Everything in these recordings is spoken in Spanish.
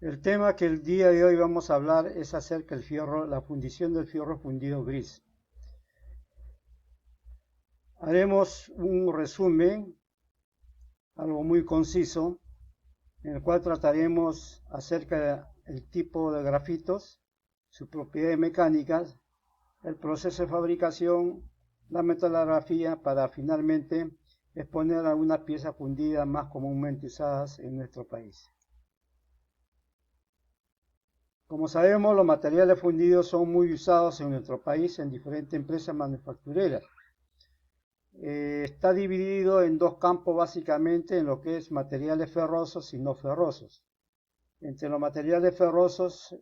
El tema que el día de hoy vamos a hablar es acerca del fierro, la fundición del fierro fundido gris. Haremos un resumen, algo muy conciso, en el cual trataremos acerca del tipo de grafitos, sus propiedades mecánicas, el proceso de fabricación, la metalografía para finalmente exponer algunas piezas fundidas más comúnmente usadas en nuestro país. Como sabemos, los materiales fundidos son muy usados en nuestro país en diferentes empresas manufactureras. Está dividido en dos campos básicamente en lo que es materiales ferrosos y no ferrosos. Entre los materiales ferrosos,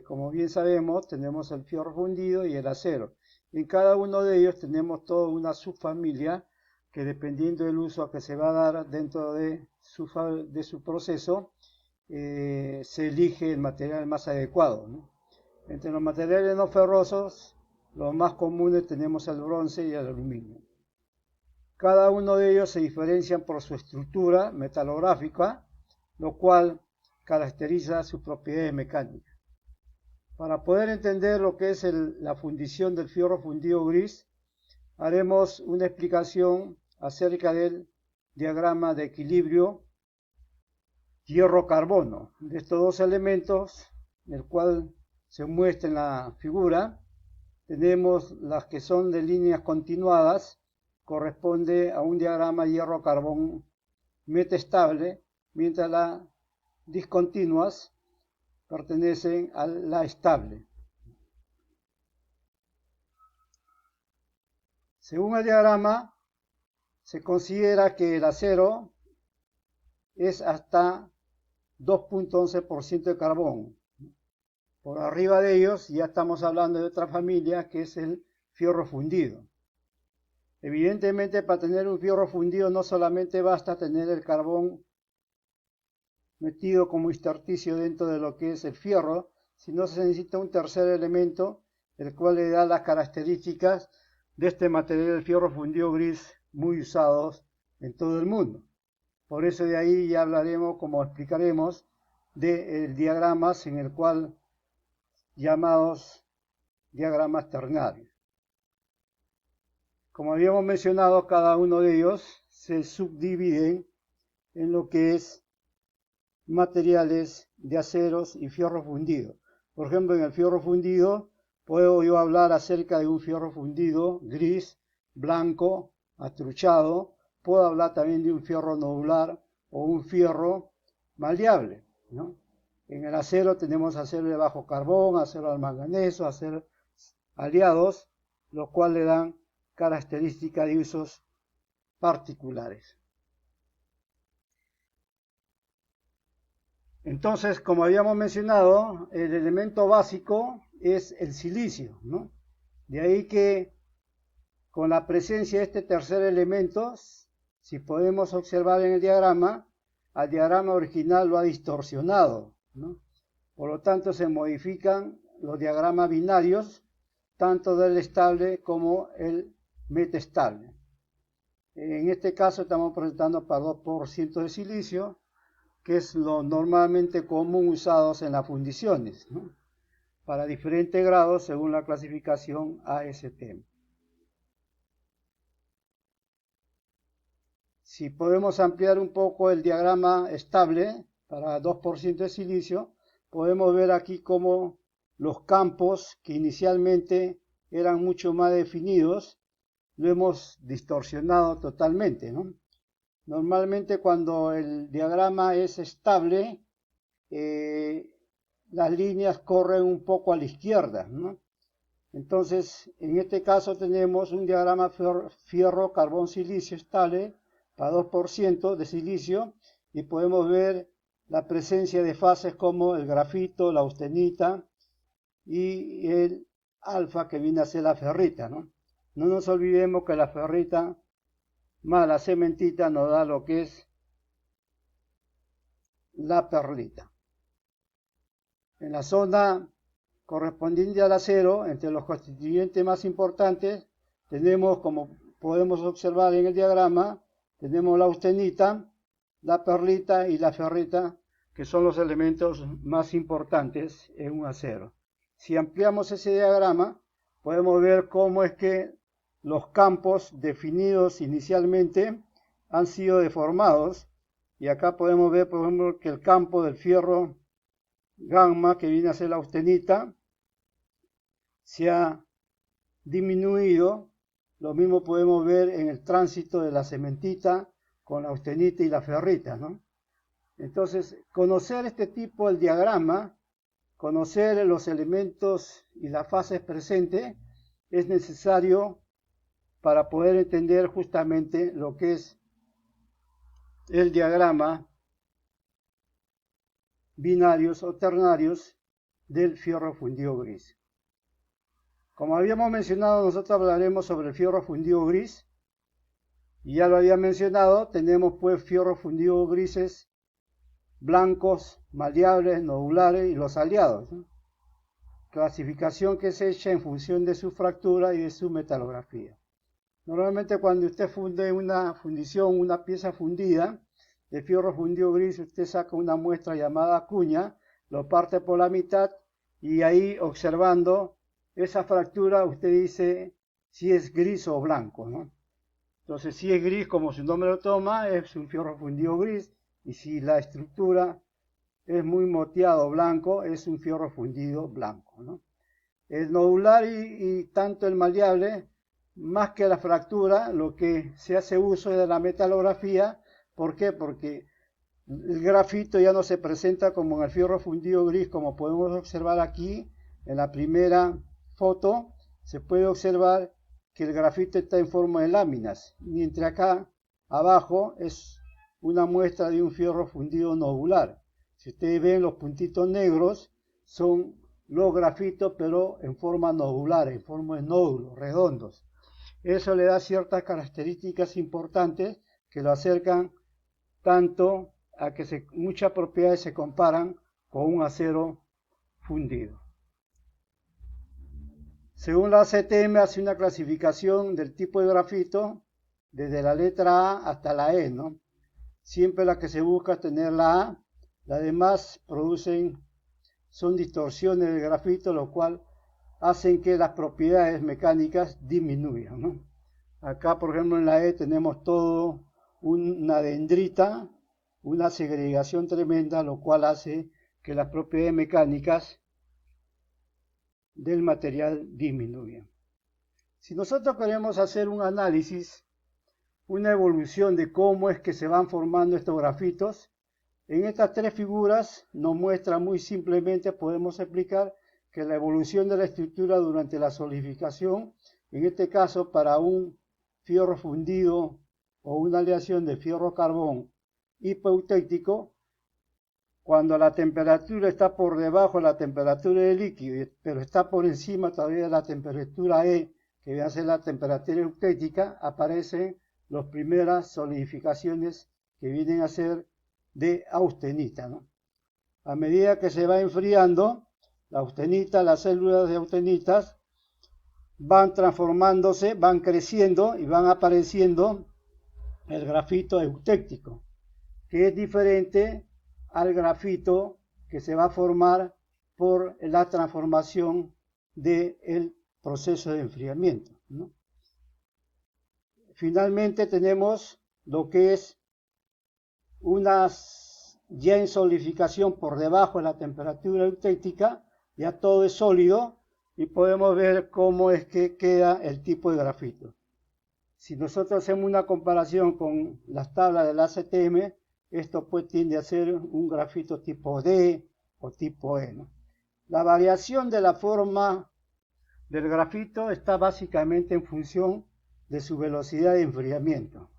como bien sabemos, tenemos el fierro fundido y el acero. En cada uno de ellos tenemos toda una subfamilia que, dependiendo del uso que se va a dar dentro de su proceso, se elige el material más adecuado, ¿no? Entre los materiales no ferrosos, los más comunes tenemos el bronce y el aluminio. Cada uno de ellos se diferencian por su estructura metalográfica, lo cual caracteriza sus propiedades mecánicas. Para poder entender lo que es la fundición del fierro fundido gris, haremos una explicación acerca del diagrama de equilibrio hierro-carbono. De estos dos elementos, el cual se muestra en la figura, tenemos las que son de líneas continuadas, corresponde a un diagrama hierro-carbón metestable, mientras las discontinuas pertenecen a la estable. Según el diagrama, se considera que el acero es hasta 2.11% de carbón. Por arriba de ellos ya estamos hablando de otra familia que es el fierro fundido. Evidentemente, para tener un fierro fundido no solamente basta tener el carbón metido como intersticio dentro de lo que es el fierro, sino se necesita un tercer elemento, el cual le da las características de este material del fierro fundido gris muy usados en todo el mundo. Por eso de ahí ya hablaremos, como explicaremos, de diagramas en el cual llamados diagramas ternarios. Como habíamos mencionado, cada uno de ellos se subdividen en lo que es materiales de aceros y fierro fundido. Por ejemplo, en el fierro fundido puedo yo hablar acerca de un fierro fundido gris, blanco, atruchado. Puedo hablar también de un fierro nodular o un fierro maleable, ¿no? En el acero tenemos acero de bajo carbón, acero al manganeso, acero aliados, los cuales le dan características de usos particulares. Entonces, como habíamos mencionado, el elemento básico es el silicio, ¿no? De ahí que con la presencia de este tercer elemento, si podemos observar en el diagrama, al diagrama original lo ha distorsionado, ¿no? Por lo tanto, se modifican los diagramas binarios, tanto del estable como el metestable. En este caso estamos presentando para 2% de silicio, que es lo normalmente común usados en las fundiciones, ¿no? Para diferentes grados según la clasificación ASTM. Si podemos ampliar un poco el diagrama estable para 2% de silicio, podemos ver aquí cómo los campos que inicialmente eran mucho más definidos, lo hemos distorsionado totalmente, ¿no? Normalmente cuando el diagrama es estable, las líneas corren un poco a la izquierda, ¿no? Entonces, en este caso tenemos un diagrama fierro-carbón-silicio estable para 2% de silicio y podemos ver la presencia de fases como el grafito, la austenita y el alfa, que viene a ser la ferrita, ¿no? No nos olvidemos que la ferrita más la cementita nos da lo que es la perlita. En la zona correspondiente al acero, entre los constituyentes más importantes, tenemos, como podemos observar en el diagrama, tenemos la austenita, la perlita y la ferrita que son los elementos más importantes en un acero. Si ampliamos ese diagrama, podemos ver cómo es que los campos definidos inicialmente han sido deformados, y acá podemos ver, por ejemplo, que el campo del fierro gamma, que viene a ser la austenita, se ha disminuido. Lo mismo podemos ver en el tránsito de la cementita con la austenita y la ferrita, ¿no? Entonces, conocer este tipo del diagrama, conocer los elementos y las fases presentes, es necesario para poder entender justamente lo que es el diagrama binarios o ternarios del fierro fundido gris. Como habíamos mencionado, nosotros hablaremos sobre el fierro fundido gris, y ya lo había mencionado, tenemos pues fierros fundidos grises, blancos, maleables, nodulares y los aliados, ¿no? Clasificación que se echa en función de su fractura y de su metalografía. Normalmente cuando usted funde una fundición, una pieza fundida de fierro fundido gris, usted saca una muestra llamada cuña, lo parte por la mitad y ahí, observando esa fractura, usted dice si es gris o blanco, ¿no? Entonces, si es gris, como su nombre lo toma, es un fierro fundido gris, y si la estructura es muy moteado blanco, es un fierro fundido blanco, ¿no? El nodular y tanto el maleable, más que la fractura, lo que se hace uso es de la metalografía. ¿Por qué? Porque el grafito ya no se presenta como en el fierro fundido gris, como podemos observar aquí en la primera foto. Se puede observar que el grafito está en forma de láminas, mientras acá abajo es una muestra de un fierro fundido nodular. Si ustedes ven, los puntitos negros son los grafitos, pero en forma nodular, en forma de nódulos redondos. Eso le da ciertas características importantes que lo acercan tanto a que muchas propiedades se comparan con un acero fundido. Según la ACTM, hace una clasificación del tipo de grafito desde la letra A hasta la E, ¿no? Siempre la que se busca es tener la A. Las demás son distorsiones del grafito, lo cual hacen que las propiedades mecánicas disminuyan, ¿no? Acá, por ejemplo, en la E tenemos todo una dendrita, una segregación tremenda, lo cual hace que las propiedades mecánicas del material disminuyan. Si nosotros queremos hacer un análisis, una evolución de cómo es que se van formando estos grafitos, en estas tres figuras nos muestra muy simplemente, podemos explicar que la evolución de la estructura durante la solidificación, en este caso para un fierro fundido o una aleación de fierro-carbón hipoeutéctico, cuando la temperatura está por debajo de la temperatura del líquido, pero está por encima todavía de la temperatura E, que viene a ser la temperatura eutética, aparecen las primeras solidificaciones que vienen a ser de austenita, ¿no? A medida que se va enfriando, la austenita, las células de austenitas van transformándose, van creciendo y van apareciendo el grafito eutéctico, que es diferente al grafito que se va a formar por la transformación del proceso de enfriamiento, ¿no? Finalmente tenemos lo que es ya en solidificación por debajo de la temperatura eutéctica, ya todo es sólido y podemos ver cómo es que queda el tipo de grafito. Si nosotros hacemos una comparación con las tablas del ACTM, esto pues tiende a ser un grafito tipo D o tipo E, ¿no? La variación de la forma del grafito está básicamente en función de su velocidad de enfriamiento.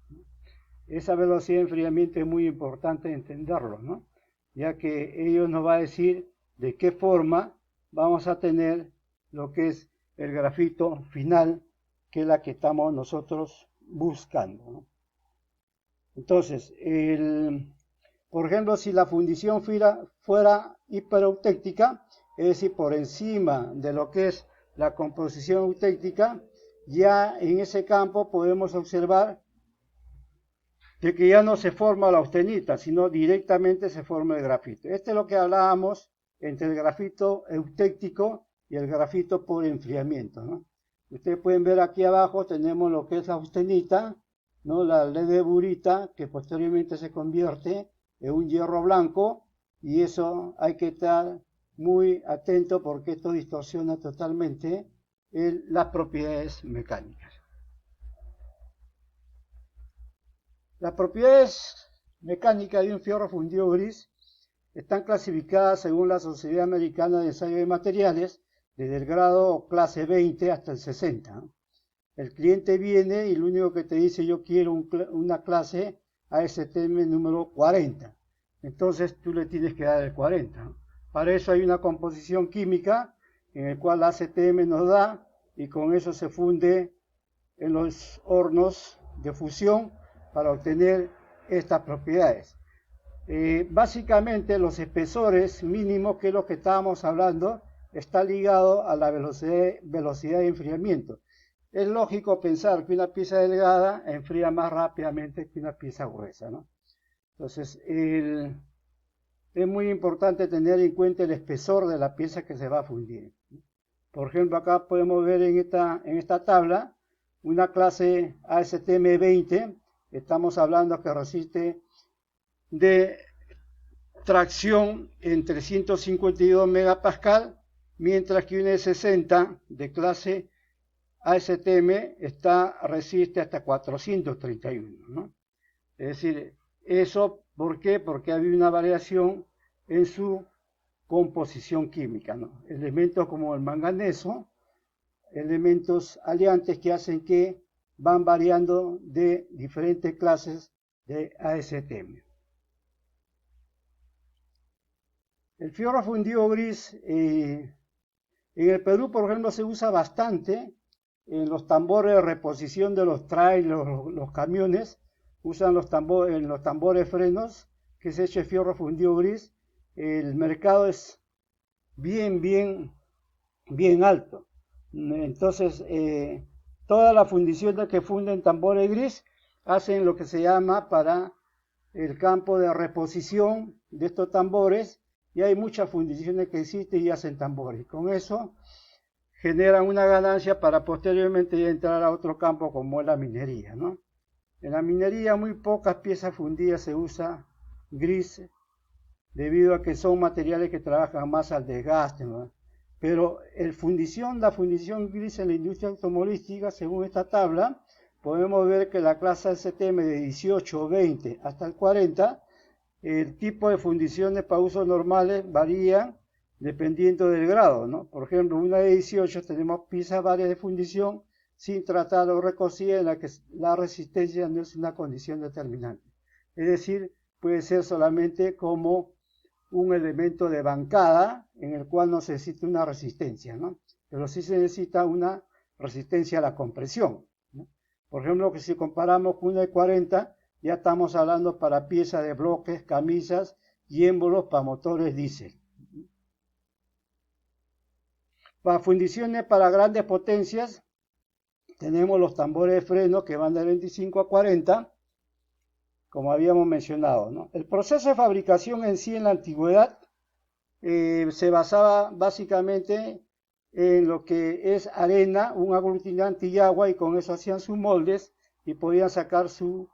Esa velocidad de enfriamiento es muy importante entenderlo, ¿no? Ya que ello nos va a decir de qué forma vamos a tener lo que es el grafito final, que es la que estamos nosotros buscando, ¿no? Entonces, por ejemplo, si la fundición fuera hipereutéctica, es decir, por encima de lo que es la composición eutéctica, ya en ese campo podemos observar de que ya no se forma la austenita, sino directamente se forma el grafito. Este es lo que hablábamos entre el grafito eutéctico y el grafito por enfriamiento, ¿no? Ustedes pueden ver aquí abajo tenemos lo que es la austenita, ¿no? La ledeburita, que posteriormente se convierte en un hierro blanco, y eso hay que estar muy atento porque esto distorsiona totalmente las propiedades mecánicas. Las propiedades mecánicas de un fierro fundido gris están clasificadas según la Sociedad Americana de Ensayo de Materiales, desde el grado clase 20 hasta el 60. El cliente viene y lo único que te dice: yo quiero una clase ASTM número 40. Entonces tú le tienes que dar el 40. Para eso hay una composición química en la cual la ASTM nos da, y con eso se funde en los hornos de fusión para obtener estas propiedades. Básicamente los espesores mínimos, que es lo que estábamos hablando, está ligado a la velocidad de enfriamiento. Es lógico pensar que una pieza delgada enfría más rápidamente que una pieza gruesa, ¿no? Entonces, es muy importante tener en cuenta el espesor de la pieza que se va a fundir. Por ejemplo, acá podemos ver en esta tabla una clase ASTM 20. Estamos hablando que resiste de tracción en 352 megapascal, mientras que un E60 de clase ASTM resiste hasta 431, ¿no? Es decir, eso, ¿por qué? Porque había una variación en su composición química, ¿no? Elementos como el manganeso, elementos aliantes que hacen que van variando de diferentes clases de ASTM. El fierro fundido gris, en el Perú, por ejemplo, se usa bastante en los tambores de reposición de los trailers, los camiones. Usan en los tambores frenos, que se echa fierro fundido gris. El mercado es bien alto. Entonces, todas las fundiciones que funden tambores gris hacen lo que se llama para el campo de reposición de estos tambores, y hay muchas fundiciones que existen y hacen tambores. Con eso generan una ganancia para posteriormente entrar a otro campo como es la minería, ¿no? En la minería muy pocas piezas fundidas se usa gris, debido a que son materiales que trabajan más al desgaste, ¿no? Pero la fundición gris en la industria automovilística, según esta tabla, podemos ver que la clase STM de 18, 20 hasta el 40, el tipo de fundiciones para usos normales varía dependiendo del grado, ¿no? Por ejemplo, una de 18 tenemos piezas varias de fundición sin tratar o recocida, en la que la resistencia no es una condición determinante. Es decir, puede ser solamente como un elemento de bancada en el cual no se necesita una resistencia, ¿no? Pero sí se necesita una resistencia a la compresión, ¿no? Por ejemplo, que si comparamos con una de 40, ya estamos hablando para piezas de bloques, camisas y émbolos para motores diésel. Para fundiciones para grandes potencias, tenemos los tambores de freno que van de 25 a 40, como habíamos mencionado, ¿no? El proceso de fabricación en sí en la antigüedad se basaba básicamente en lo que es arena, un aglutinante y agua, y con eso hacían sus moldes y podían sacar su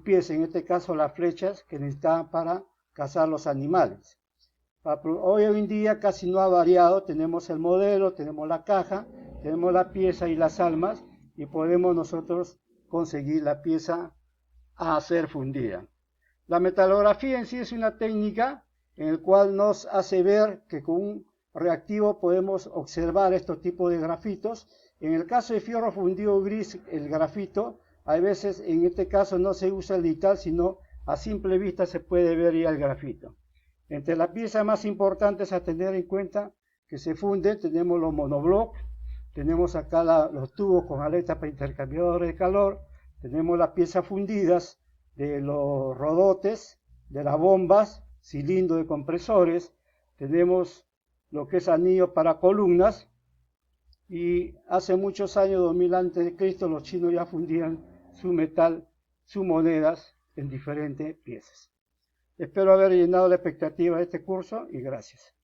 pieza, en este caso las flechas que necesitaban para cazar los animales. Hoy en día casi no ha variado, tenemos el modelo, tenemos la caja, tenemos la pieza y las almas, y podemos nosotros conseguir la pieza a ser fundida. La metalografía en sí es una técnica en la cual nos hace ver que con un reactivo podemos observar estos tipos de grafitos. En el caso de fierro fundido gris, el grafito, hay veces en este caso no se usa el digital, sino a simple vista se puede ver ya el grafito. Entre las piezas más importantes a tener en cuenta que se funden, tenemos los monobloc, tenemos acá los tubos con aletas para intercambiadores de calor, tenemos las piezas fundidas de los rodotes, de las bombas, cilindros de compresores, tenemos lo que es anillos para columnas, y hace muchos años, 2000 a.C., los chinos ya fundían su metal, sus monedas en diferentes piezas. Espero haber llenado la expectativa de este curso y gracias.